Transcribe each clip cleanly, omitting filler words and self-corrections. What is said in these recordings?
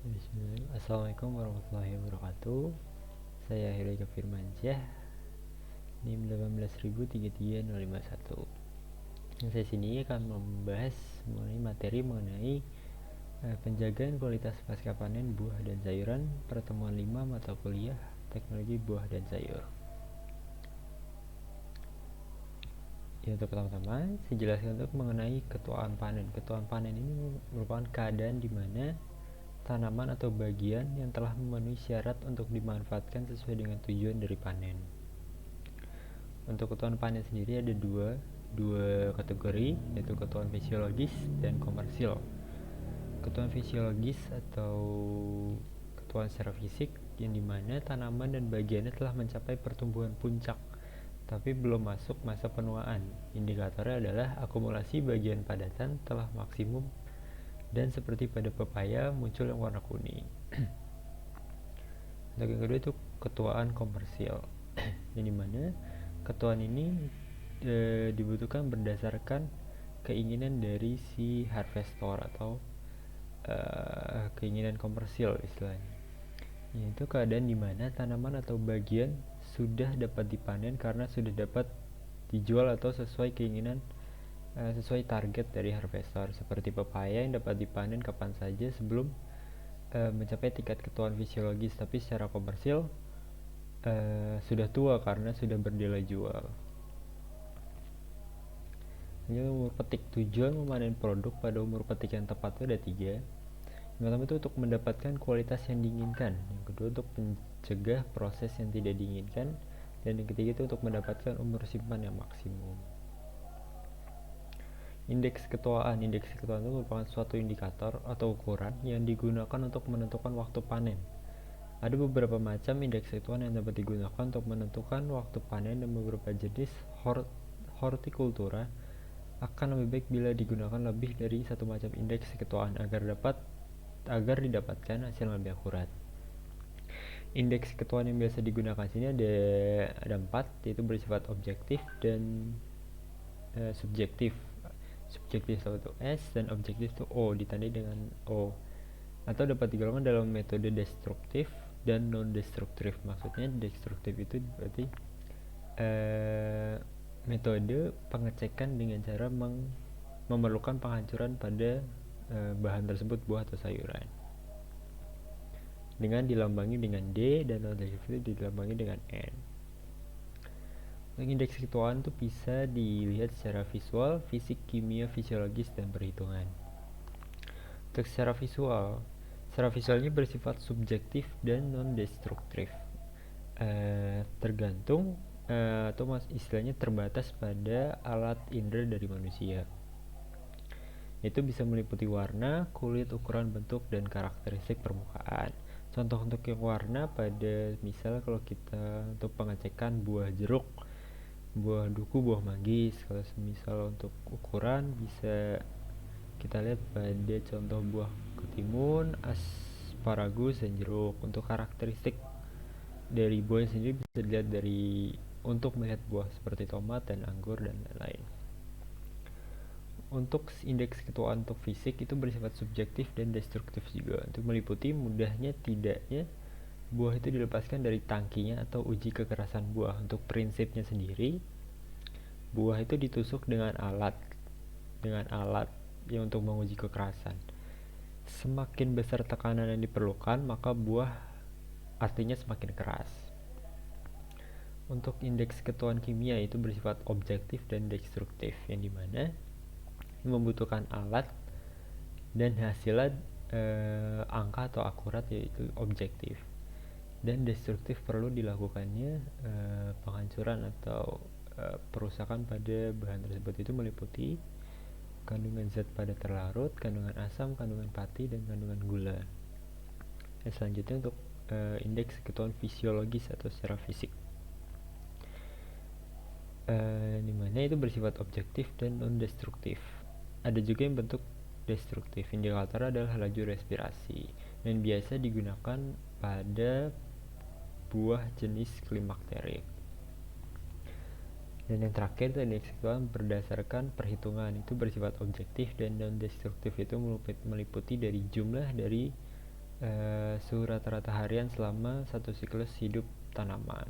Bismillahirrahmanirrahim. Assalamualaikum warahmatullahi wabarakatuh. Saya Hirika Firmansyah, NIM 1803351. Saya sini akan membahas mengenai penjagaan kualitas pasca panen buah dan sayuran, pertemuan 5 mata kuliah teknologi buah dan sayur. Untuk pertama-tama, saya jelaskan untuk mengenai ketuaan panen. Ketuaan panen ini merupakan keadaan di mana tanaman atau bagian yang telah memenuhi syarat untuk dimanfaatkan sesuai dengan tujuan dari panen. Untuk ketuaan panen sendiri ada dua kategori, yaitu ketuaan fisiologis dan komersil. Ketuaan fisiologis atau ketuaan secara fisik yang dimana tanaman dan bagiannya telah mencapai pertumbuhan puncak tapi belum masuk masa penuaan. Indikatornya adalah akumulasi bagian padatan telah maksimum dan seperti pada pepaya muncul yang warna kuning. Untuk yang kedua itu ketuaan komersil, yang dimana ketuaan ini dibutuhkan berdasarkan keinginan dari si harvestor atau keinginan komersil istilahnya, yaitu keadaan dimana tanaman atau bagian sudah dapat dipanen karena sudah dapat dijual atau sesuai keinginan sesuai target dari harvestor, seperti pepaya yang dapat dipanen kapan saja sebelum mencapai tingkat ketuaan fisiologis, tapi secara komersil sudah tua karena sudah bernilai jual. Ini umur petik. Tujuan memanen produk pada umur petik yang tepat itu ada 3. Yang pertama itu untuk mendapatkan kualitas yang diinginkan, yang kedua untuk mencegah proses yang tidak diinginkan, dan yang ketiga itu untuk mendapatkan umur simpan yang maksimum. Indeks ketuaan itu merupakan suatu indikator atau ukuran yang digunakan untuk menentukan waktu panen. Ada beberapa macam indeks ketuaan yang dapat digunakan untuk menentukan waktu panen, dan beberapa jenis hortikultura akan lebih baik bila digunakan lebih dari satu macam indeks ketuaan agar didapatkan hasil yang lebih akurat. Indeks ketuaan yang biasa digunakan sini ada 4, yaitu bersifat objektif dan subjektif. Subjektif itu S dan objektif itu O, ditandai dengan O, atau dapat digolongkan dalam metode destruktif dan non destruktif. Maksudnya destruktif itu berarti metode pengecekan dengan cara memerlukan penghancuran pada bahan tersebut, buah atau sayuran, dengan dilambangi dengan D, dan non destruktif dilambangi dengan N. Indeks ketuaan itu bisa dilihat secara visual, fisik, kimia, fisiologis, dan perhitungan. Untuk secara visualnya bersifat subjektif dan non destruktif, tergantung atau istilahnya terbatas pada alat indera dari manusia. Itu bisa meliputi warna, kulit, ukuran, bentuk, dan karakteristik permukaan. Contoh untuk yang warna pada misal kalau kita untuk pengecekan buah jeruk, buah duku, buah manggis. Kalau misal untuk ukuran bisa kita lihat pada contoh buah ketimun, asparagus, dan jeruk. Untuk karakteristik dari buah sendiri bisa dilihat dari untuk melihat buah seperti tomat dan anggur dan lain-lain. Untuk indeks ketuaan untuk fisik itu bersifat subjektif dan destruktif juga, untuk meliputi mudahnya tidaknya buah itu dilepaskan dari tangkinya atau uji kekerasan buah. Untuk prinsipnya sendiri, buah itu ditusuk dengan alat yang untuk menguji kekerasan. Semakin besar tekanan yang diperlukan, maka buah artinya semakin keras. Untuk indeks ketuaan kimia itu bersifat objektif dan destruktif, yang dimana membutuhkan alat dan hasilnya angka atau akurat, yaitu objektif, dan destruktif perlu dilakukannya penghancuran atau perusakan pada bahan tersebut. Itu meliputi kandungan zat padat terlarut, kandungan asam, kandungan pati, dan kandungan gula. Selanjutnya untuk indeks ketuaan fisiologis atau secara fisik, dimana itu bersifat objektif dan non destruktif. Ada juga yang bentuk destruktif. Indikator adalah laju respirasi dan biasa digunakan pada buah jenis klimakterik. Dan yang terakhir itu indeks ketuaan berdasarkan perhitungan, itu bersifat objektif dan non destruktif. Itu meliputi dari jumlah dari suhu rata-rata harian selama satu siklus hidup tanaman.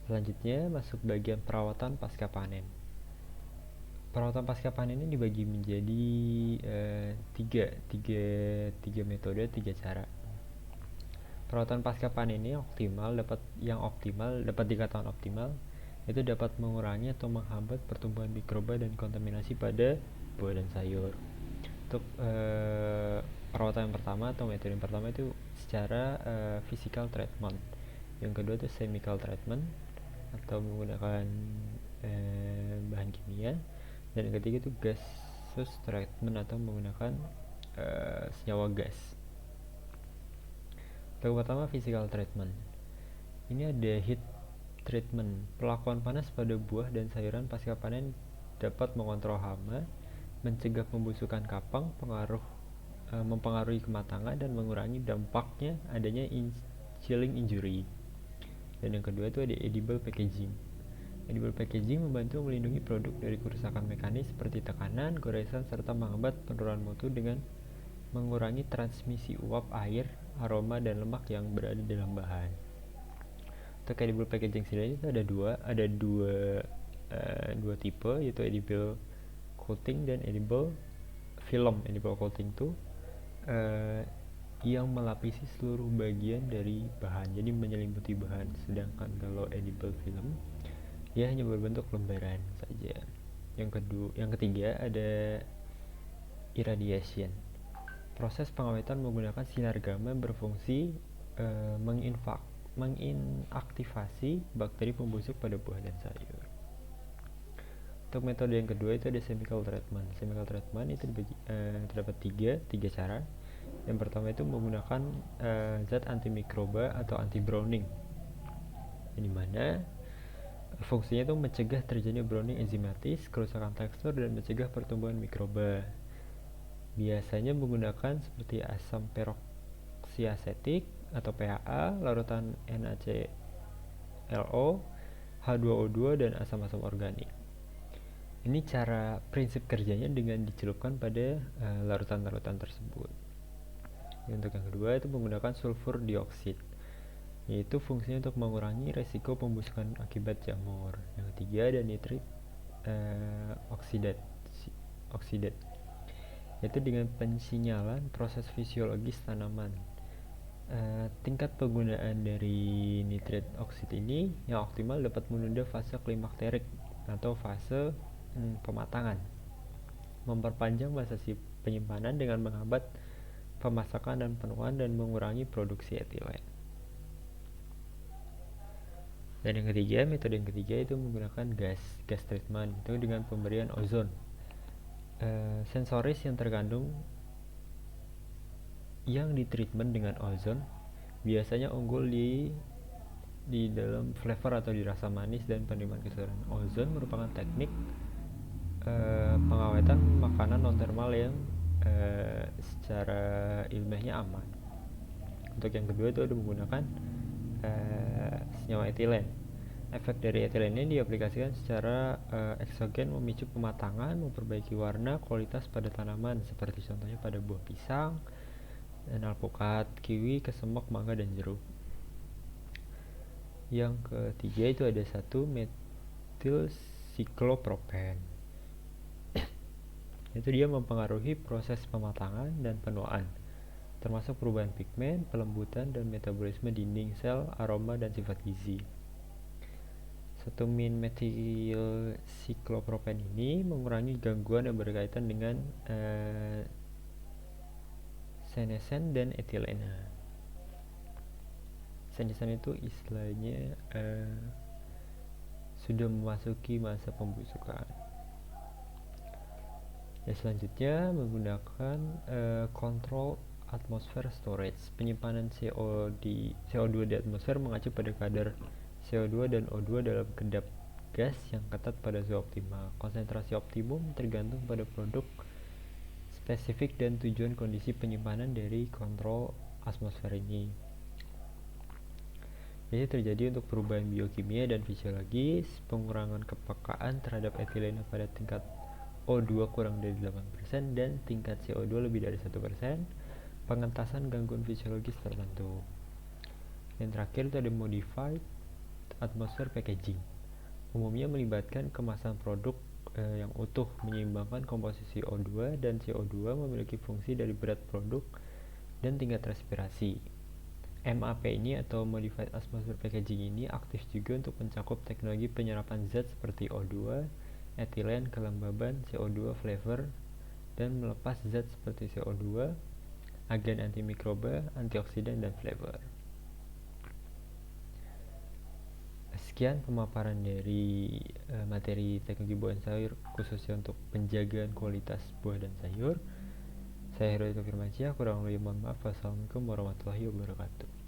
Selanjutnya masuk bagian perawatan pasca panen. Perawatan pasca panen ini dibagi menjadi tiga metode, tiga cara. Perawatan pasca panen ini yang optimal dapat dikatakan optimal itu dapat mengurangi atau menghambat pertumbuhan mikroba dan kontaminasi pada buah dan sayur. Untuk perawatan yang pertama atau metode yang pertama itu secara physical treatment. Yang kedua itu chemical treatment atau menggunakan bahan kimia, dan yang ketiga itu gaseous treatment atau menggunakan senyawa gas. Yang pertama physical treatment. Ini ada heat treatment. Perlakuan panas pada buah dan sayuran pasca panen dapat mengontrol hama, mencegah pembusukan kapang, mempengaruhi kematangan dan mengurangi dampaknya adanya chilling injury. Dan yang kedua itu ada edible packaging. Edible packaging membantu melindungi produk dari kerusakan mekanis seperti tekanan, goresan, serta menghambat penurunan mutu dengan mengurangi transmisi uap, air, aroma, dan lemak yang berada dalam bahan. Untuk edible packaging sendiri itu ada dua tipe, yaitu edible coating dan edible film. Edible coating itu yang melapisi seluruh bagian dari bahan, jadi menyelimuti bahan. Sedangkan kalau edible film dia hanya berbentuk lembaran saja. Yang ketiga ada irradiation. Proses pengawetan menggunakan sinar gamma berfungsi menginaktivasi bakteri pembusuk pada buah dan sayur. Untuk metode yang kedua itu ada chemical treatment. Chemical treatment itu terdapat tiga cara. Yang pertama itu menggunakan zat antimikroba atau anti-browning, di mana fungsinya itu mencegah terjadinya browning enzimatis, kerusakan tekstur, dan mencegah pertumbuhan mikroba. Biasanya menggunakan seperti asam peroksiasetik atau PAA, larutan NaClO, H2O2, dan asam-asam organik. Ini cara prinsip kerjanya dengan dicelupkan pada larutan-larutan tersebut. Untuk yang kedua itu menggunakan sulfur dioksida, yaitu fungsinya untuk mengurangi resiko pembusukan akibat jamur. Yang ketiga ada nitrit oksidat, yaitu dengan pensinyalan proses fisiologis tanaman. Tingkat penggunaan dari nitrit oksida ini yang optimal dapat menunda fase klimakterik atau fase pematangan, memperpanjang masa penyimpanan dengan menghambat pemasakan dan penuaan, dan mengurangi produksi etilen. Dan metode yang ketiga itu menggunakan gas treatment, itu dengan pemberian ozon. Sensoris yang terkandung yang ditreatment dengan ozon biasanya unggul di dalam flavor atau di rasa manis dan penerimaan keseluruhan. Ozon merupakan teknik pengawetan makanan non thermal yang secara ilmiahnya aman. Untuk yang kedua itu ada menggunakan senyawa etilen. Efek dari etilen ini diaplikasikan secara eksogen, memicu pematangan, memperbaiki warna, kualitas pada tanaman, seperti contohnya pada buah pisang dan alpukat, kiwi, kesemak, mangga, dan jeruk. Yang ketiga itu ada 1 metil siklopropen. Itu dia mempengaruhi proses pematangan dan penuaan, termasuk perubahan pigmen, pelembutan, dan metabolisme dinding sel, aroma, dan sifat gizi. 1 metil siklopropen ini mengurangi gangguan yang berkaitan dengan senesen dan etilena. Senesen itu istilahnya sudah memasuki masa pembusukan. Selanjutnya menggunakan control atmosphere storage. Penyimpanan CO2 di atmosfer mengacu pada kadar CO2 dan O2 dalam kedap gas yang ketat pada suhu optimal. Konsentrasi optimum tergantung pada produk spesifik dan tujuan kondisi penyimpanan dari kontrol atmosfer ini. Ini terjadi untuk perubahan biokimia dan fisiologis, pengurangan kepekaan terhadap etilena pada tingkat O2 kurang dari 8% dan tingkat CO2 lebih dari 1%, pengentasan gangguan fisiologis tertentu. Yang terakhir itu ada modified atmosphere packaging. Umumnya melibatkan kemasan produk yang utuh, menyeimbangkan komposisi O2 dan CO2, memiliki fungsi dari berat produk dan tingkat respirasi. MAP ini atau Modified Atmosphere Packaging ini aktif juga untuk mencakup teknologi penyerapan zat seperti O2, etilen, kelembaban, CO2 flavor, dan melepas zat seperti CO2, agen antimikroba, antioksidan, dan flavor. Sekian pemaparan dari materi teknologi buah dan sayur khususnya untuk penjagaan kualitas buah dan sayur. Saya Heroiko Firmansyah, kurang lebih mohon maaf. Wassalamualaikum warahmatullahi wabarakatuh.